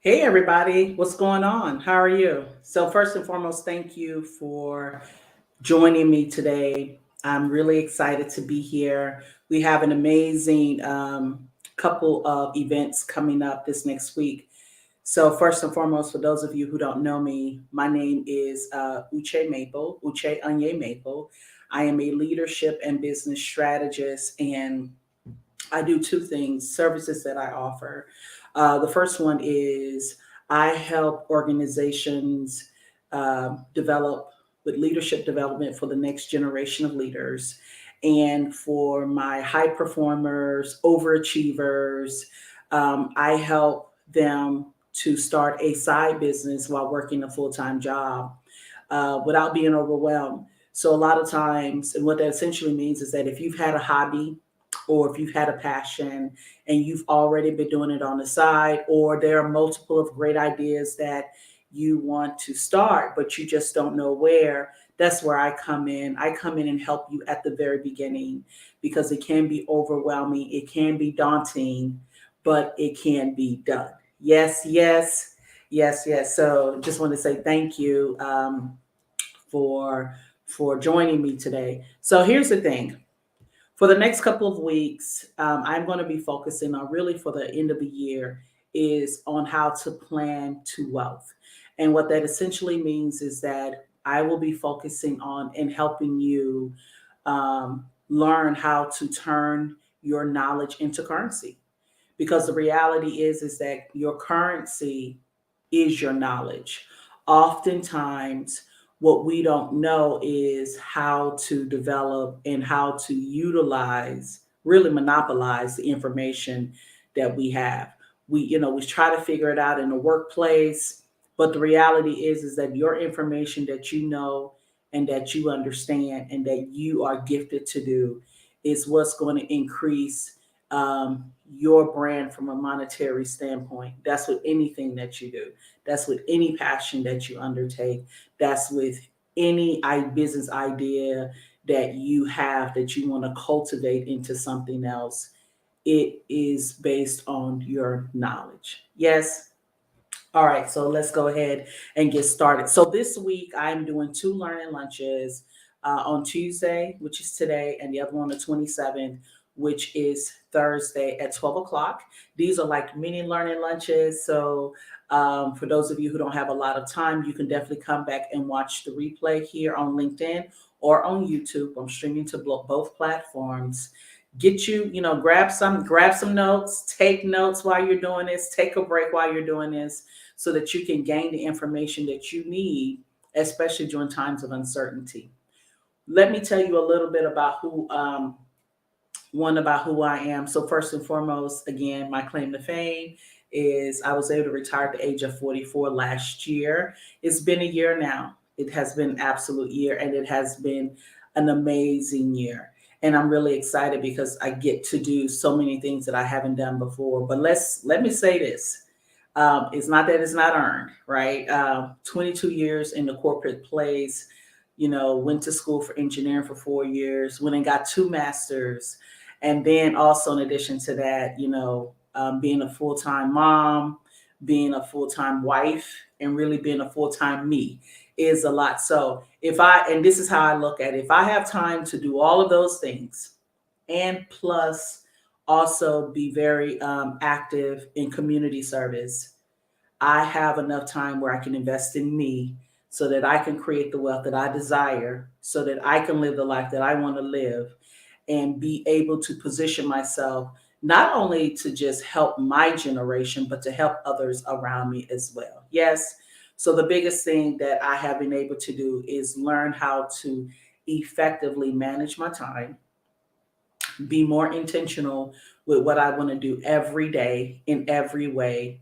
Hey everybody, what's going on? How are you? So first and foremost, thank you for joining me today. I'm really excited to be here. We have an amazing couple of events coming up this next week. So first and foremost, for those of you who don't know me, my name is Uche Maple, Uche Anye Maple. I am a leadership and business strategist, and I do two things, services that I offer. The first one is I help organizations develop with leadership development for the next generation of leaders. And for my high performers, overachievers, I help them to start a side business while working a full time job without being overwhelmed. So, a lot of times, and what that essentially means is that if you've had a hobby, or if you've had a passion and you've already been doing it on the side, or there are multiple of great ideas that you want to start, but you just don't know where, that's where I come in. I come in and help you at the very beginning because it can be overwhelming, it can be daunting, but it can be done. Yes, yes, yes, yes. So just want to say thank you for joining me today. So here's the thing, for the next couple of weeks, I'm going to be focusing on really for the end of the year is on how to plan to wealth. And what that essentially means is that I will be focusing on and helping you learn how to turn your knowledge into currency. Because the reality is that your currency is your knowledge. Oftentimes, what we don't know is how to develop and how to utilize, really monopolize the information that we have. We try to figure it out in the workplace, but the reality is that your information that you know and that you understand and that you are gifted to do is what's going to increase your brand from a monetary standpoint. That's with anything that you do. That's with any passion that you undertake. That's with any business idea that you have that you want to cultivate into something else. It is based on your knowledge. Yes. All right, so let's go ahead and get started. So this week I'm doing two learning lunches on Tuesday, which is today, and the other one on the 27th, which is Thursday at 12 o'clock. These are like mini learning lunches. So for those of you who don't have a lot of time, you can definitely come back and watch the replay here on LinkedIn or on YouTube. I'm streaming to both platforms. Get grab some notes, take notes while you're doing this, take a break while you're doing this so that you can gain the information that you need, especially during times of uncertainty. Let me tell you a little bit about who I am. So first and foremost, again, my claim to fame is I was able to retire at the age of 44 last year. It's been a year now. It has been an absolute year, and it has been an amazing year. And I'm really excited because I get to do so many things that I haven't done before. But let me say this: it's not that it's not earned, right? 22 years in the corporate place, went to school for engineering for 4 years, went and got two masters. And then also, in addition to that, being a full time mom, being a full time wife, and really being a full time me is a lot. So, and this is how I look at it, if I have time to do all of those things and plus also be very active in community service, I have enough time where I can invest in me so that I can create the wealth that I desire, so that I can live the life that I want to live and be able to position myself not only to just help my generation, but to help others around me as well. Yes. So the biggest thing that I have been able to do is learn how to effectively manage my time, be more intentional with what I want to do every day in every way,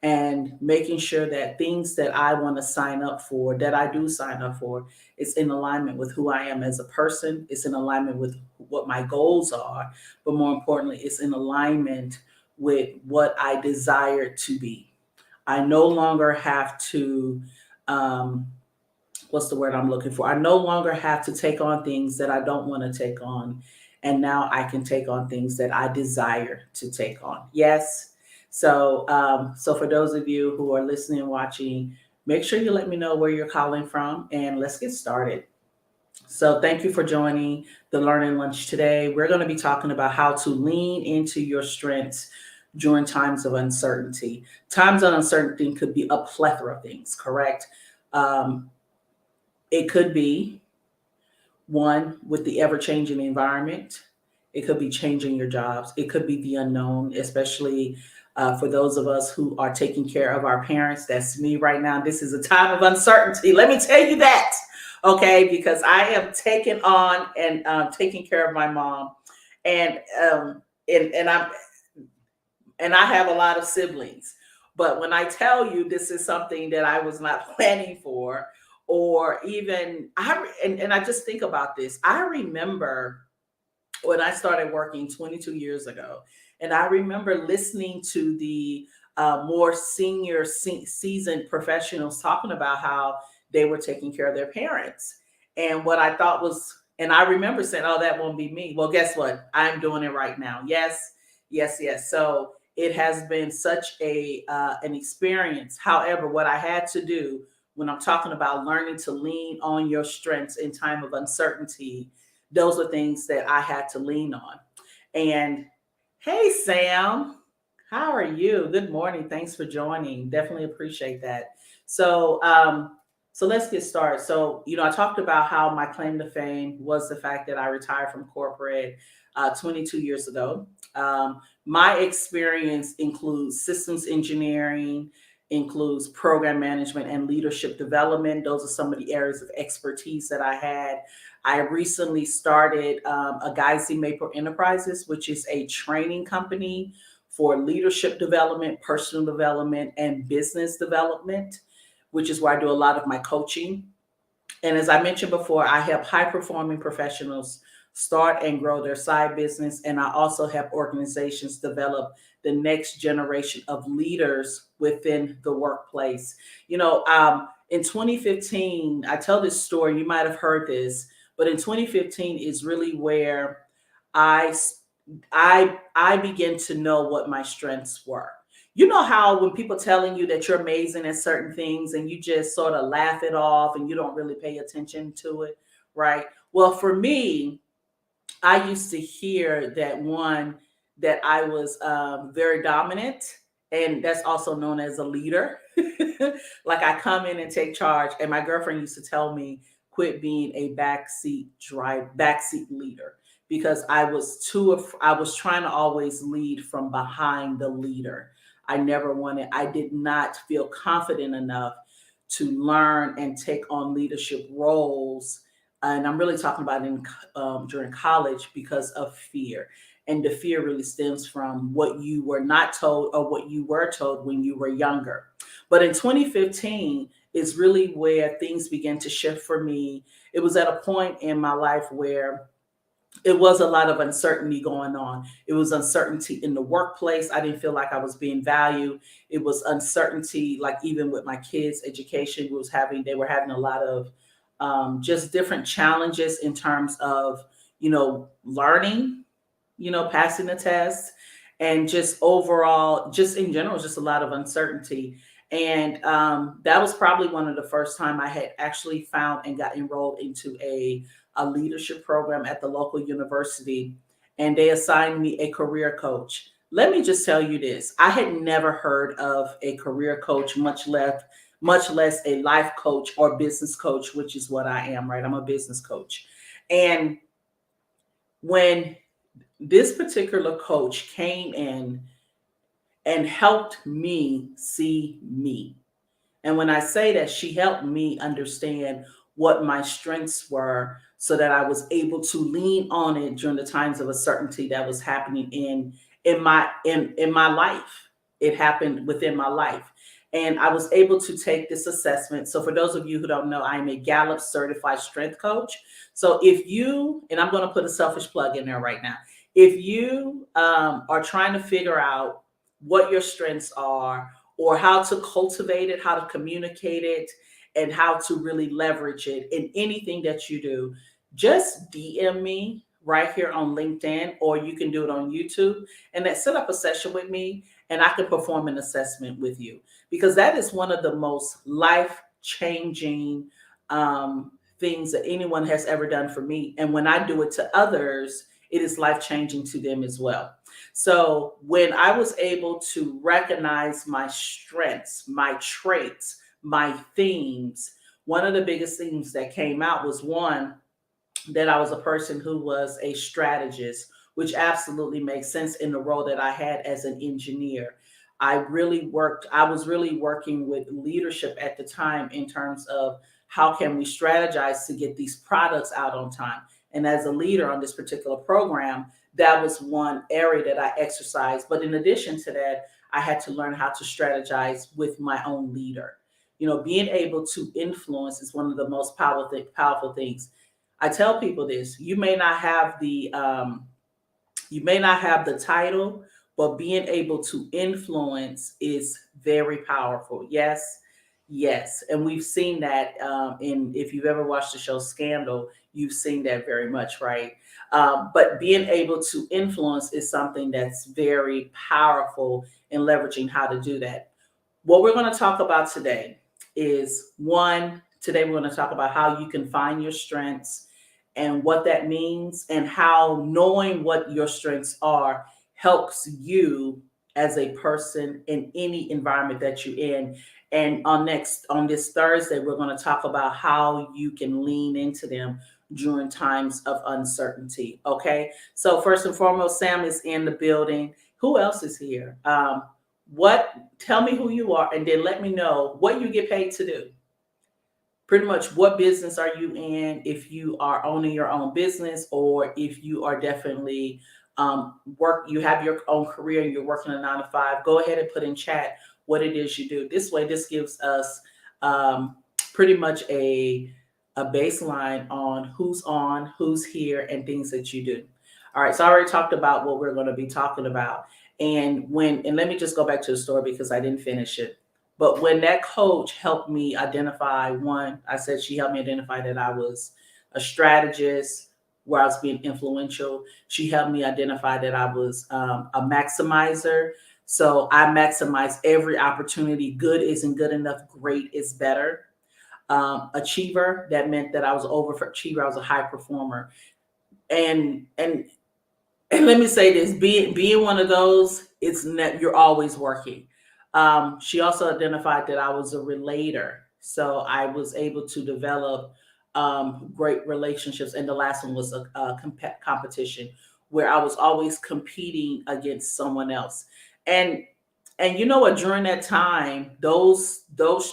and making sure that things that I want to sign up for, that I do sign up for, is in alignment with who I am as a person. It's in alignment with what my goals are, but more importantly, it's in alignment with what I desire to be. I no longer have to, um, what's the word I'm looking for? I no longer have to take on things that I don't want to take on. And now I can take on things that I desire to take on. Yes. So for those of you who are listening and watching, make sure you let me know where you're calling from, and let's get started. So thank you for joining the Learning Lunch today. We're going to be talking about how to lean into your strengths during times of uncertainty. Times of uncertainty could be a plethora of things, correct? Um, it could be one with the ever-changing environment. It could be changing your jobs. It could be the unknown, especially for those of us who are taking care of our parents. That's me right now. This is a time of uncertainty. Let me tell you that, okay? Because I am taking on and taking care of my mom, and and I have a lot of siblings. But when I tell you this is something that I was not planning for, or even and I just think about this. I remember when I started working 22 years ago, and I remember listening to the more senior, seasoned professionals talking about how they were taking care of their parents. And what I thought was, and I remember saying, "Oh, that won't be me." Well, guess what? I'm doing it right now. Yes, yes, yes. So it has been such a an experience. However, what I had to do when I'm talking about learning to lean on your strengths in time of uncertainty, those are things that I had to lean on. And hey, Sam, how are you? Good morning. Thanks for joining. Definitely appreciate that. So let's get started. So, I talked about how my claim to fame was the fact that I retired from corporate 22 years ago. My experience includes systems engineering, includes program management and leadership development. Those are some of the areas of expertise that I had. I recently started a Geisy Maple Enterprises, which is a training company for leadership development, personal development, and business development, which is where I do a lot of my coaching. And as I mentioned before, I help high performing professionals start and grow their side business. And I also help organizations develop the next generation of leaders within the workplace. In 2015, I tell this story, you might have heard this, but in 2015 is really where I I began to know what my strengths were. You know how when people telling you that you're amazing at certain things and you just sort of laugh it off and you don't really pay attention to it, right? Well, for me, I used to hear that I was very dominant, and that's also known as a leader. Like I come in and take charge, and my girlfriend used to tell me, "Quit being a backseat leader," because I was trying to always lead from behind the leader. I did not feel confident enough to learn and take on leadership roles, and I'm really talking about during college, because of fear. And the fear really stems from what you were not told or what you were told when you were younger. But in 2015 is really where things began to shift for me. It was at a point in my life where it was a lot of uncertainty going on. It was uncertainty in the workplace. I didn't feel like I was being valued. It was uncertainty, like even with my kids' education, they were having a lot of just different challenges in terms of, learning, passing the test, and just overall, just in general, just a lot of uncertainty. And that was probably one of the first time I had actually found and got enrolled into a leadership program at the local university, and they assigned me a career coach. Let me just tell you this. I had never heard of a career coach, much less a life coach or business coach, which is what I am, right? I'm a business coach. And when this particular coach came in and helped me see me, and when I say that, she helped me understand what my strengths were so that I was able to lean on it during the times of uncertainty that was happening in my life. It happened within my life. And I was able to take this assessment. So for those of you who don't know, I'm a Gallup certified strength coach. So if you, and I'm going to put a selfish plug in there right now, if you are trying to figure out what your strengths are, or how to cultivate it, how to communicate it, and how to really leverage it in anything that you do, just DM me, right here on LinkedIn, or you can do it on YouTube, and then set up a session with me, and I can perform an assessment with you, because that is one of the most life changing things that anyone has ever done for me. And when I do it to others, it is life changing to them as well. So when I was able to recognize my strengths, my traits, my themes, one of the biggest themes that came out was, one, that I was a person who was a strategist, which absolutely makes sense in the role that I had as an engineer. I was really working with leadership at the time in terms of how can we strategize to get these products out on time. And as a leader on this particular program, that was one area that I exercised. But in addition to that, I had to learn how to strategize with my own leader. Being able to influence is one of the most powerful things. I tell people this: you may not have the title, but being able to influence is very powerful. Yes, yes, and we've seen that in if you've ever watched the show Scandal, you've seen that very much, right? But being able to influence is something that's very powerful in leveraging how to do that. What we're going to talk about today is, one, today we're going to talk about how you can find your strengths and what that means, and how knowing what your strengths are helps you as a person in any environment that you're in. And on this Thursday, we're going to talk about how you can lean into them during times of uncertainty. Okay. So first and foremost, Sam is in the building. Who else is here? Tell me who you are, and then let me know what you get paid to do. Pretty much, what business are you in, if you are owning your own business, or if you are definitely you have your own career and you're working a 9 to 5. Go ahead and put in chat what it is you do. This way, this gives us pretty much a baseline on who's here, and things that you do. All right, so I already talked about what we're going to be talking about. And let me just go back to the story because I didn't finish it. But when that coach helped me identify, one, I said she helped me identify that I was a strategist, where I was being influential. She helped me identify that I was a maximizer. So I maximize every opportunity. Good isn't good enough. Great is better. Achiever, that meant that I was overachiever. I was a high performer. And let me say this: being one of those, you're always working. She also identified that I was a relator, so I was able to develop great relationships. And the last one was a competition, where I was always competing against someone else. And you know what? During that time, those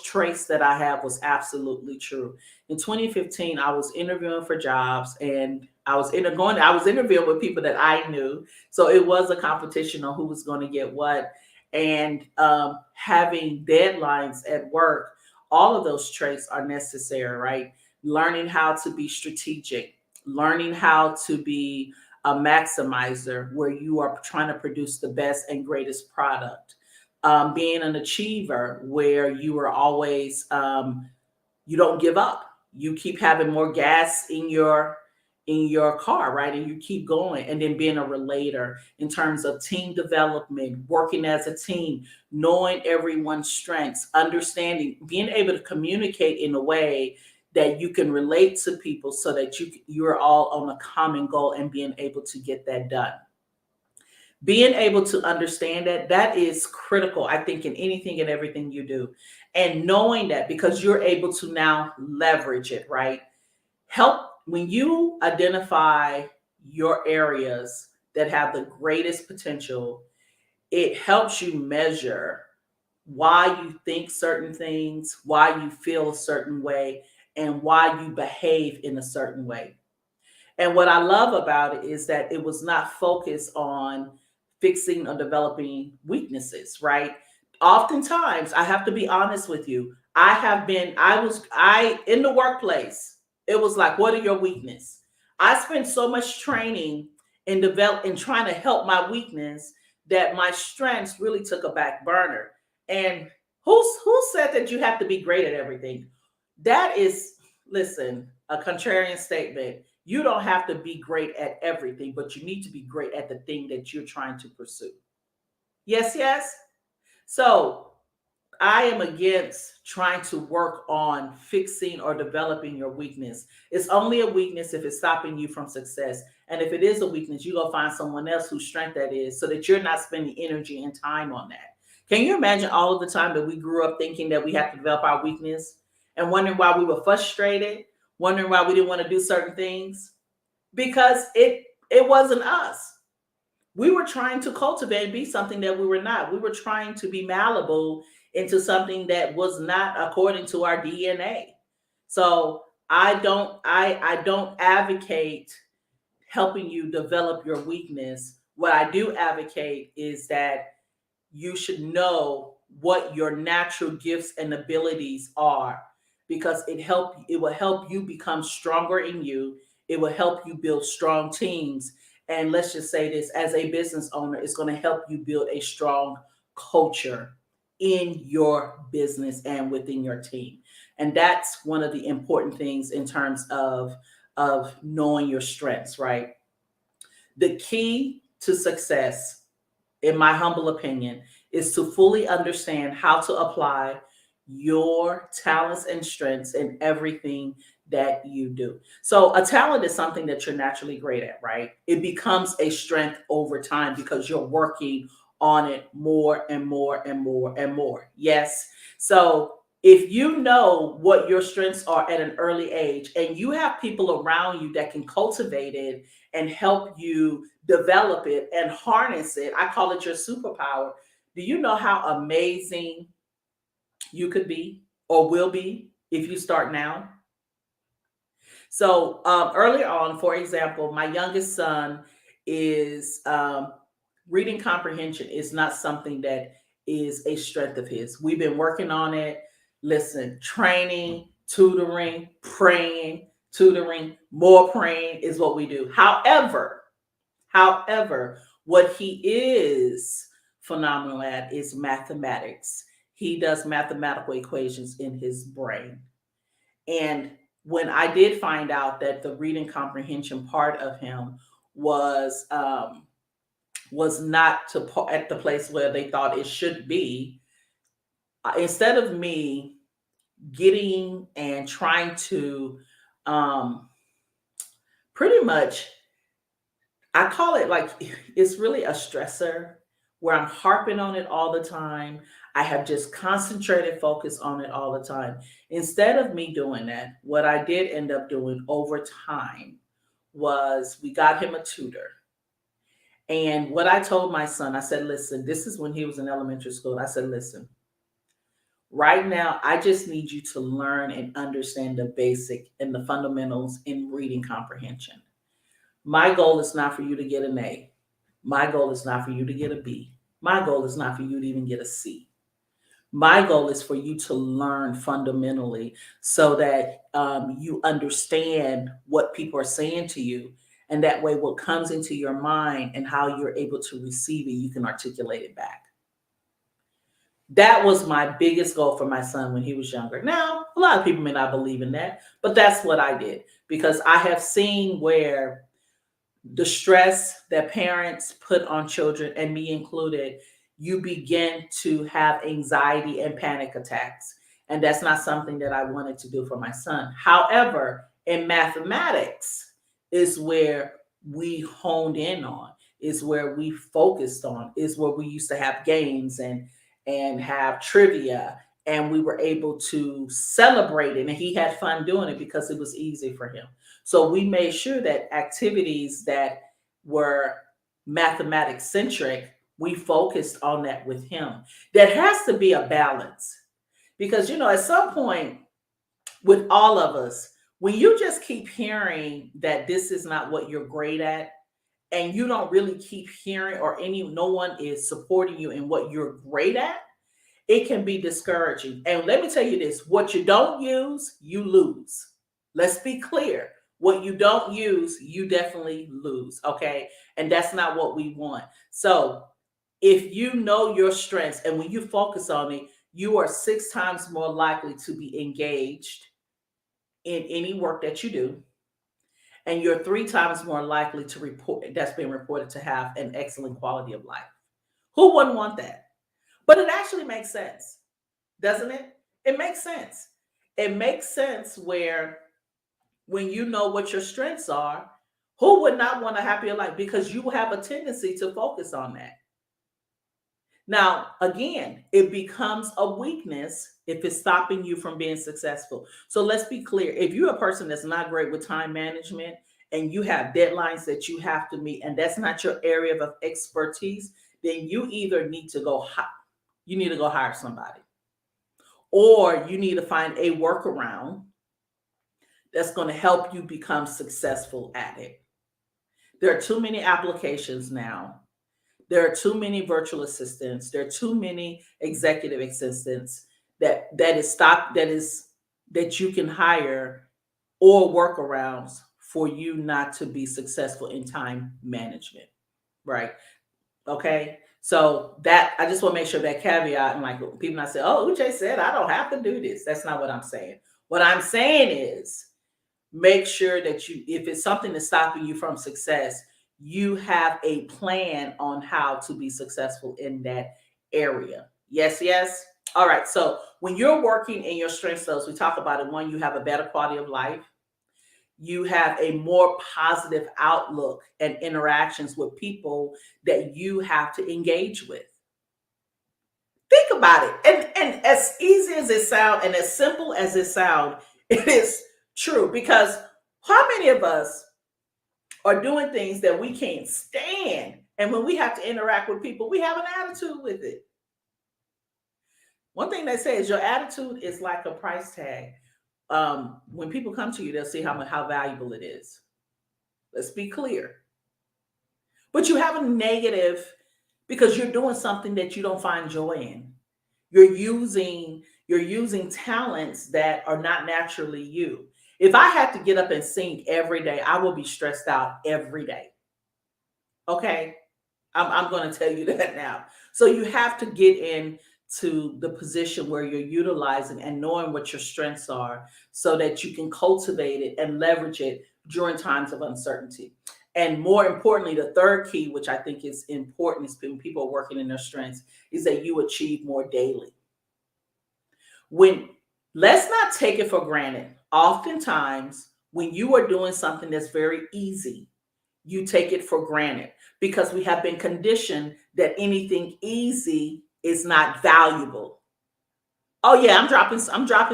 traits that I have was absolutely true. In 2015, I was interviewing for jobs, and I was interviewing with people that I knew. So it was a competition on who was going to get what. And having deadlines at work, all of those traits are necessary, right? Learning how to be strategic, learning how to be a maximizer, where you are trying to produce the best and greatest product. Being an achiever, where you are always you don't give up. You keep having more gas in your car, right? And you keep going. And then being a relator, in terms of team development, working as a team, knowing everyone's strengths, understanding, being able to communicate in a way that you can relate to people, so that you're all on a common goal, and being able to get that done. Being able to understand that is critical, I think, in anything and everything you do. And knowing that, because you're able to now leverage it, right? When you identify your areas that have the greatest potential, it helps you measure why you think certain things, why you feel a certain way, and why you behave in a certain way. And what I love about it is that it was not focused on fixing or developing weaknesses, right? Oftentimes, I have to be honest with you. In the workplace, it was like, what are your weaknesses? I spent so much training in trying to help my weakness, that my strengths really took a back burner. And who said that you have to be great at everything? That is, listen, a contrarian statement. You don't have to be great at everything, but you need to be great at the thing that you're trying to pursue. Yes, yes. So I am against trying to work on fixing or developing your weakness. It's only a weakness if it's stopping you from success. And if it is a weakness, you go find someone else whose strength that is so that you're not spending energy and time on that. Can you imagine all of the time that we grew up thinking that we have to develop our weakness and wondering why we were frustrated, wondering why we didn't want to do certain things? Because it wasn't us. We were trying to cultivate and be something that we were not. We were trying to be malleable into something that was not according to our DNA. So I don't advocate helping you develop your weakness. What I do advocate is that you should know what your natural gifts and abilities are, because it will help you become stronger in you. It will help you build strong teams. And let's just say this, as a business owner, it's going to help you build a strong culture in your business and within your team. And that's one of the important things in terms of knowing your strengths, right? The key to success, in my humble opinion, is to fully understand how to apply your talents and strengths in everything that you do. So, a talent is something that you're naturally great at, right? It becomes a strength over time because you're working on it more and more and more and more. Yes. So, if you know what your strengths are at an early age and you have people around you that can cultivate it and help you develop it and harness it, I call it your superpower. Do you know how amazing you could be or will be if you start now? So earlier on, for example, my youngest son is reading comprehension is not something that is a strength of his. We've been working on it. Listen, training, tutoring, praying, tutoring, more praying is what we do. However, what he is phenomenal at is mathematics. He does mathematical equations in his brain. And when I did find out that the reading comprehension part of him was was not at the place where they thought it should be, instead of me getting and trying to um, pretty much, I call it like it's really a stressor where I'm harping on it all the time. I have just concentrated focus on it all the time. Instead of me doing that, what I did end up doing over time was we got him a tutor. And what I told my son, I said, listen, this is when he was in elementary school. I said, listen, right now, I just need you to learn and understand the basic and the fundamentals in reading comprehension. My goal is not for you to get an A. My goal is not for you to get a B. My goal is not for you to even get a C. My goal is for you to learn fundamentally so that you understand what people are saying to you. And that way, what comes into your mind and how you're able to receive it, you can articulate it back. That was my biggest goal for my son when he was younger. Now, a lot of people may not believe in that, but that's what I did because I have seen where the stress that parents put on children, and me included, you begin to have anxiety and panic attacks. And that's not something that I wanted to do for my son. However, in mathematics is where we honed in on, is where we focused on, is where we used to have games and have trivia, and we were able to celebrate it and he had fun doing it because it was easy for him. So we made sure that activities that were mathematics centric, we focused on that with him. There has to be a balance because, at some point with all of us, when you just keep hearing that this is not what you're great at, and you don't really keep hearing or no one is supporting you in what you're great at, it can be discouraging. And let me tell you this, what you don't use, you lose. Let's be clear. What you don't use, you definitely lose. Okay. And that's not what we want. So if you know your strengths and when you focus on it, you are 6 times more likely to be engaged in any work that you do. and you're 3 times more likely to report that's been reported to have an excellent quality of life. Who wouldn't want that? But it actually makes sense, doesn't it? It makes sense. It makes sense where when you know what your strengths are, who would not want a happier life? Because you have a tendency to focus on that. Now, again, it becomes a weakness if it's stopping you from being successful. So let's be clear. If you're a person that's not great with time management and you have deadlines that you have to meet, and that's not your area of expertise, then you either need to you need to go hire somebody, or you need to find a workaround that's going to help you become successful at it. There are too many applications now. There are too many virtual assistants. There are too many executive assistants that you can hire, or workarounds for you not to be successful in time management, right? Okay. So that I just want to make sure that caveat, and like people not say, "Oh, Uche said I don't have to do this." That's not what I'm saying. What I'm saying is make sure that if it's something that's stopping you from success, you have a plan on how to be successful in that area. Yes, yes. All right. So when you're working in your strengths, those we talk about it, one, you have a better quality of life. You have a more positive outlook and interactions with people that you have to engage with. Think about it. And as easy as it sounds and as simple as it sounds, it is true. Because how many of us are doing things that we can't stand? And when we have to interact with people, we have an attitude with it. One thing they say is your attitude is like a price tag. When people come to you, they'll see how valuable it is. Let's be clear. But you have a negative because you're doing something that you don't find joy in. You're using talents that are not naturally you. If I had to get up and sing every day, I will be stressed out every day. Okay, I'm going to tell you that now. So you have to get into the position where you're utilizing and knowing what your strengths are, so that you can cultivate it and leverage it during times of uncertainty. And more importantly, the third key, which I think is important, is when people are working in their strengths, is that you achieve more daily. Let's not take it for granted. Oftentimes, when you are doing something that's very easy, you take it for granted because we have been conditioned that anything easy is not valuable. Oh yeah, I'm dropping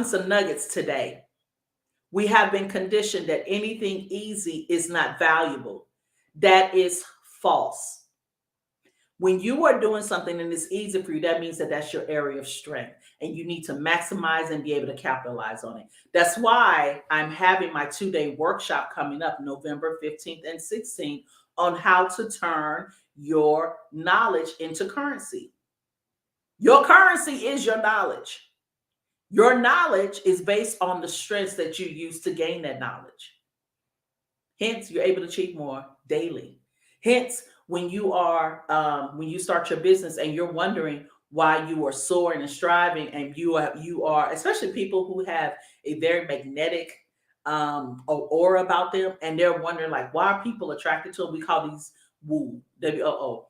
some nuggets today. We have been conditioned that anything easy is not valuable. That is false. When you are doing something and it's easy for you, that means that that's your area of strength and you need to maximize and be able to capitalize on it. That's why I'm having my 2-day workshop coming up November 15th and 16th on how to turn your knowledge into currency. Your currency is your knowledge. Your knowledge is based on the strengths that you use to gain that knowledge. Hence, you're able to achieve more daily. Hence, when you start your business and you're wondering why you are soaring and striving, and you are, especially people who have a very magnetic aura about them, and they're wondering like, why are people attracted to them? We call these woo, W-O-O,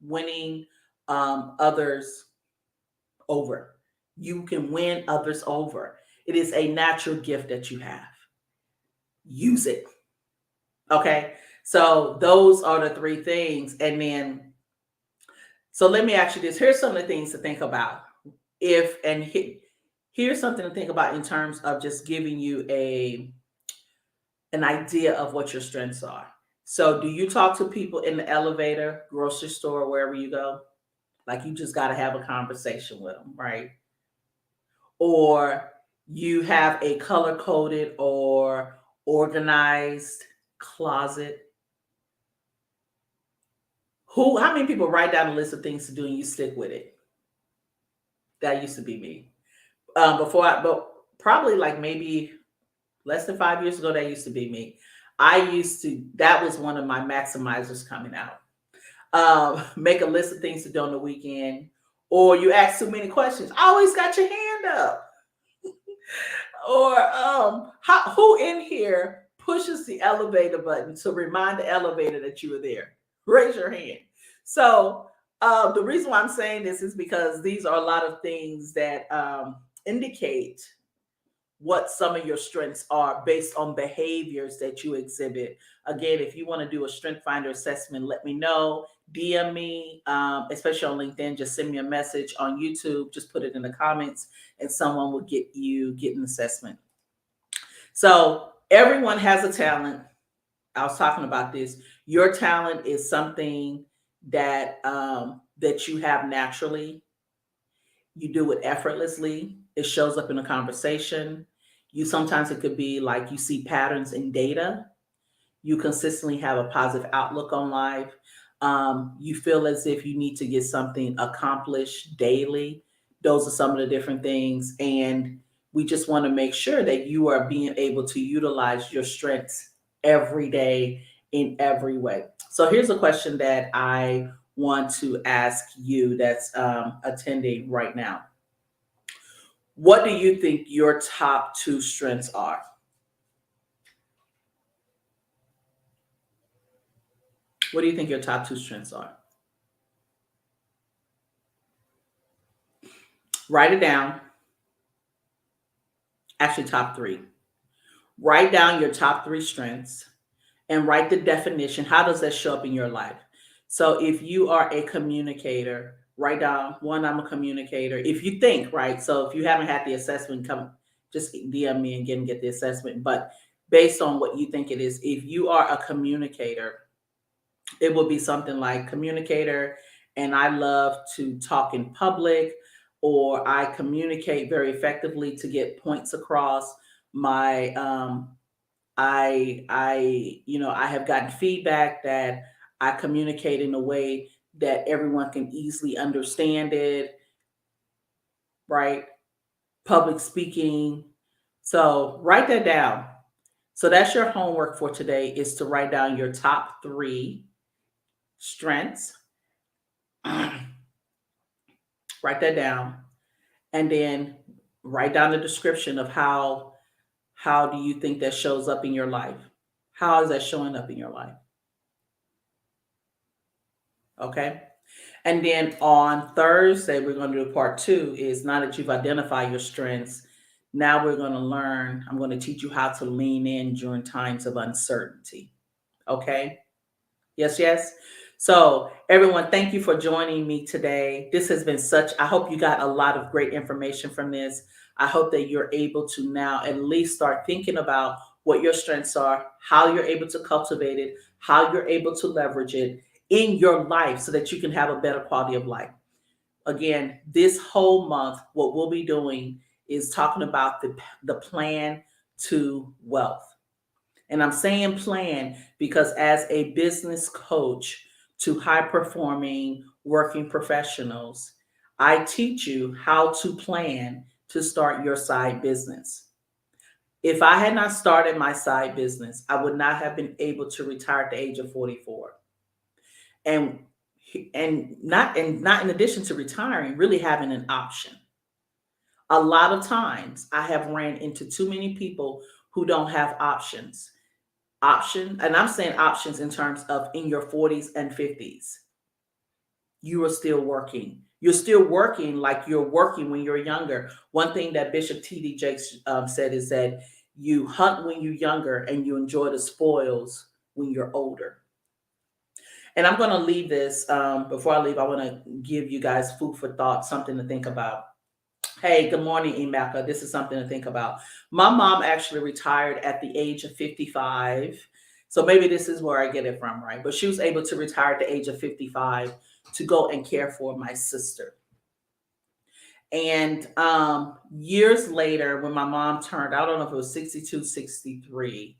winning others over. You can win others over. It is a natural gift that you have. Use it. Okay. So those are the 3 things. And then, so let me ask you this. Here's some of the things to think about. Here's something to think about in terms of just giving you an idea of what your strengths are. So do you talk to people in the elevator, grocery store, wherever you go? Like you just got to have a conversation with them, right? Or you have a color-coded or organized closet. How many people write down a list of things to do and you stick with it? That used to be me. But probably like maybe less than 5 years ago, that used to be me. That was one of my maximizers coming out. Make a list of things to do on the weekend, or you ask too many questions. Always got your hand up. Or who in here pushes the elevator button to remind the elevator that you were there? Raise your hand. So the reason why I'm saying this is because these are a lot of things that indicate what some of your strengths are based on behaviors that you exhibit. Again, if you want to do a strength finder assessment, let me know. DM me, especially on LinkedIn. Just send me a message. On YouTube, just put it in the comments and someone will get an assessment. So everyone has a talent. I was talking about this. Your talent is something that that you have naturally. You do it effortlessly. It shows up in a conversation. You sometimes it could be like you see patterns in data. You consistently have a positive outlook on life. You feel as if you need to get something accomplished daily. Those are some of the different things. And we just want to make sure that you are being able to utilize your strengths every day in every way. So here's a question that I want to ask you that's attending right now. What do you think your top two strengths are? What do you think your top two strengths are? Write it down. Actually, top three. Write down your top three strengths and write the definition. How does that show up in your life? So if you are a communicator, write down one, I'm a communicator. If you think, right? So if you haven't had the assessment, come just DM me and get the assessment. But based on what you think it is, if you are a communicator, it will be something like communicator, and I love to talk in public, or I communicate very effectively to get points across. My I have gotten feedback that I communicate in a way that everyone can easily understand it, right? Public speaking. So write that down. So that's your homework for today, is to write down your top three strengths. Write that down, and then write down the description of how do you think that shows up in your life. How is that showing up in your life? Okay. And then on Thursday, we're going to do part two. Is now that you've identified your strengths, now we're going to learn, I'm going to teach you how to lean in during times of uncertainty. Okay. Yes, yes. So everyone, thank you for joining me today. This has been I hope you got a lot of great information from this. I hope that you're able to now at least start thinking about what your strengths are, how you're able to cultivate it, how you're able to leverage it in your life so that you can have a better quality of life. Again, this whole month, what we'll be doing is talking about the plan to wealth. And I'm saying plan because as a business coach to high performing working professionals, I teach you how to plan to start your side business. If I had not started my side business, I would not have been able to retire at the age of 44. And not in addition to retiring, really having an option. A lot of times I have ran into too many people who don't have options. And I'm saying options in terms of in your 40s and 50s. You are still working. You're still working like you're working when you're younger. One thing that Bishop T.D. Jakes said is that you hunt when you're younger and you enjoy the spoils when you're older. And I'm going to leave this. Before I leave, I want to give you guys food for thought, something to think about. Hey, good morning, Emeka. This is something to think about. My mom actually retired at the age of 55. So maybe this is where I get it from, right? But she was able to retire at the age of 55 to go and care for my sister. And years later, when my mom turned, I don't know if it was 62, 63.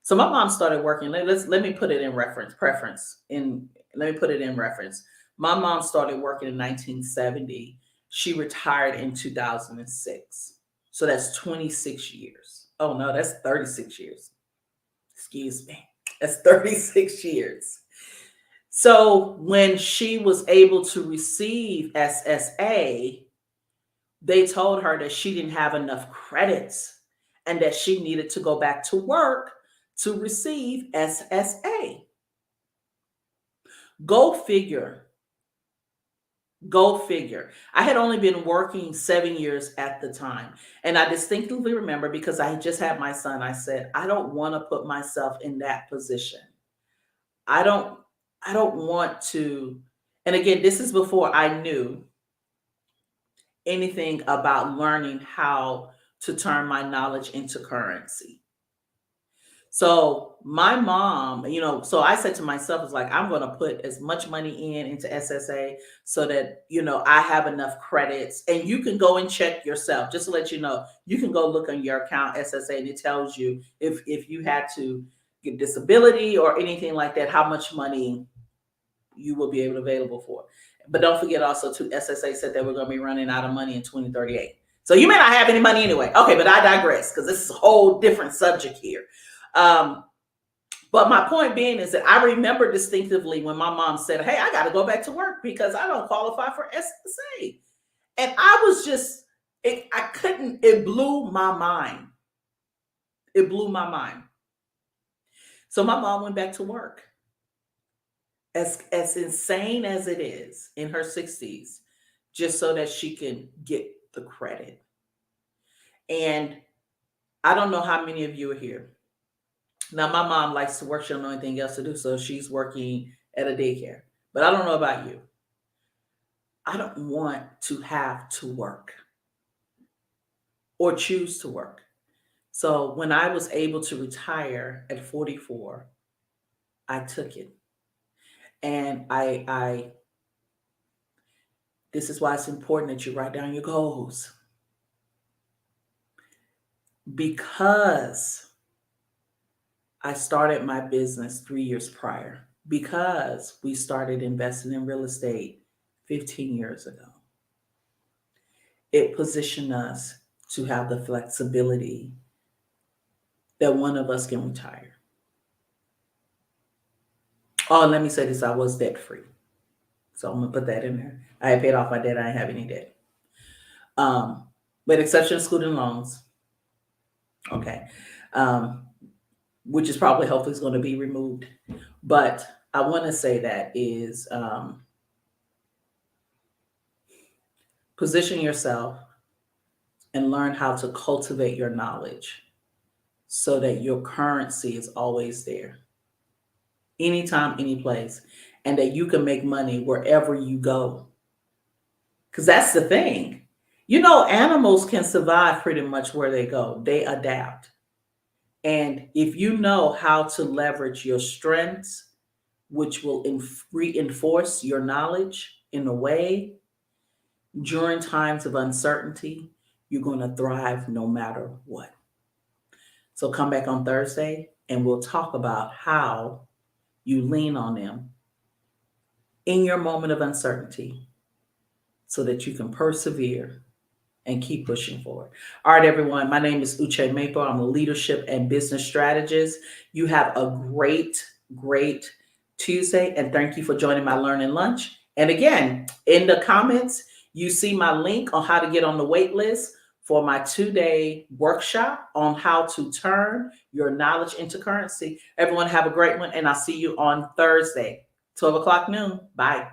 So my mom started working. Let me put it in reference. Let me put it in reference. My mom started working in 1970. She retired in 2006. So that's 26 years. Oh no, that's 36 years. Excuse me. That's 36 years. So when she was able to receive SSA, they told her that she didn't have enough credits and that she needed to go back to work to receive SSA. Go figure. Go figure. I had only been working 7 years at the time. And I distinctly remember, because I just had my son, I said, I don't want to put myself in that position. I don't want to. And again, this is before I knew anything about learning how to turn my knowledge into currency. So my mom, so I said to myself, it's like, I'm going to put as much money into SSA so that, I have enough credits. And you can go and check yourself, just to let you know, you can go look on your account, SSA, and it tells you if you had to get disability or anything like that, how much money you will be available for. But don't forget also too, SSA said that we're going to be running out of money in 2038. So you may not have any money anyway. Okay, but I digress, because this is a whole different subject here. But my point being is that I remember distinctively when my mom said, hey, I got to go back to work because I don't qualify for SSA. And I was just, it blew my mind. It blew my mind. So my mom went back to work. As insane as it is, in her 60s, just so that she can get the credit. And I don't know how many of you are here. Now, my mom likes to work. She don't know anything else to do, so she's working at a daycare. But I don't know about you. I don't want to have to work or choose to work. So when I was able to retire at 44, I took it. And this is why it's important that you write down your goals. Because I started my business 3 years prior, because we started investing in real estate 15 years ago, it positioned us to have the flexibility that one of us can retire. Oh, let me say this, I was debt free. So I'm gonna put that in there. I had paid off my debt, I didn't have any debt. But exception of student loans. Okay. Which is probably hopefully is going to be removed. But I want to say that is position yourself and learn how to cultivate your knowledge so that your currency is always there. Anytime, any place, and that you can make money wherever you go. Because that's the thing. Animals can survive pretty much where they go. They adapt. And if you know how to leverage your strengths, which will reinforce your knowledge in a way, during times of uncertainty, you're going to thrive no matter what. So come back on Thursday and we'll talk about how you lean on them in your moment of uncertainty so that you can persevere and keep pushing forward. All right, everyone. My name is Uche Maple. I'm a leadership and business strategist. You have a great, great Tuesday, and thank you for joining my Learning Lunch. And again, in the comments, you see my link on how to get on the wait list for my 2-day workshop on how to turn your knowledge into currency. Everyone have a great one, and I'll see you on Thursday, 12 o'clock noon. Bye.